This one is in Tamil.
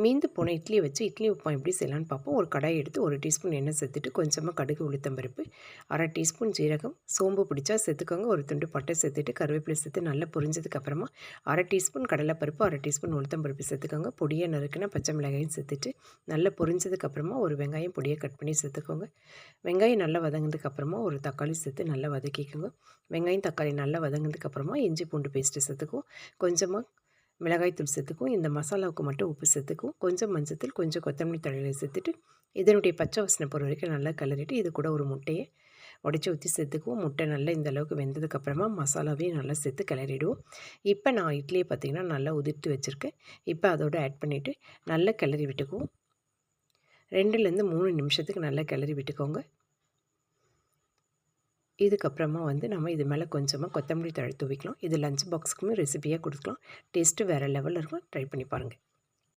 மீந்து போன இட்லியை வச்சு இட்லி உப்புமா எப்படி செய்யலான்னு பார்ப்போம். ஒரு கடாய் எடுத்து 1 டீஸ்பூன் எண்ணெய் சேர்த்துட்டு கொஞ்சமாக கடுகு உளுத்தம்பருப்பு, 1/2 டீஸ்பூன் ஜீரகம், சோம்பு பிடிச்சா சேர்த்துக்கோங்க. ஒரு துண்டு பட்டை சேர்த்துட்டு கருவேப்பிலை சேர்த்து நல்லா பொரிஞ்சதுக்கப்புறமா 1/2 டீஸ்பூன் கடலைப்பருப்பு, 1/2 டீஸ்பூன் உளுத்தம்பருப்பு சேர்த்துக்கோங்க. பொடியாக நறுக்கின பச்சை மிளகாயும் சேர்த்துட்டு நல்லா பொரிஞ்சதுக்கப்புறமா ஒரு வெங்காயம் பொடியாக கட் பண்ணி சேர்த்துக்கோங்க. வெங்காயம் நல்லா வதங்கினதுக்கப்புறமா ஒரு தக்காளி சேர்த்து நல்லா வதக்கிக்கோங்க. வெங்காயம் தக்காளி நல்லா வதங்கினதுக்கப்புறமா இஞ்சி பூண்டு பேஸ்ட்டு சேர்த்துக்குவோம். கொஞ்சமாக மிளகாய்த்தூள் சேர்த்துக்குவோம். இந்த மசாலாவுக்கு மட்டும் உப்பு சேர்த்துக்குவோம். கொஞ்சம் மஞ்சத்தூள், கொஞ்சம் கொத்தமல்லி தழையை சேர்த்துட்டு இதனுடைய பச்சை வாசனை போகிற வரைக்கும் நல்லா கிளறிட்டு இது கூட ஒரு முட்டையை உடைச்சி ஊற்றி சேர்த்துக்குவோம். முட்டை நல்லா இந்த அளவுக்கு வெந்ததுக்கப்புறமா மசாலாவையும் நல்லா சேர்த்து கிளறிடுவோம். இப்போ நான் இட்லியை பார்த்திங்கன்னா நல்லா உதிர்த்து வச்சுருக்கேன். இப்போ அதோடு ஆட் பண்ணிவிட்டு நல்லா கிளறி விட்டுக்குவோம். 2லேருந்து 3 நிமிஷத்துக்கு நல்லா கிளறி விட்டுக்கோங்க. இதுக்கப்புறமா நம்ம இது மேலே கொஞ்சமாக கொத்தமல்லி தழை தூவிக்கலாம். இது லஞ்ச் பாக்ஸுக்குமே ரெசிபியாக கொடுக்கலாம். டேஸ்ட்டு வேறு லெவலில் இருக்கும். ட்ரை பண்ணி பாருங்கள்.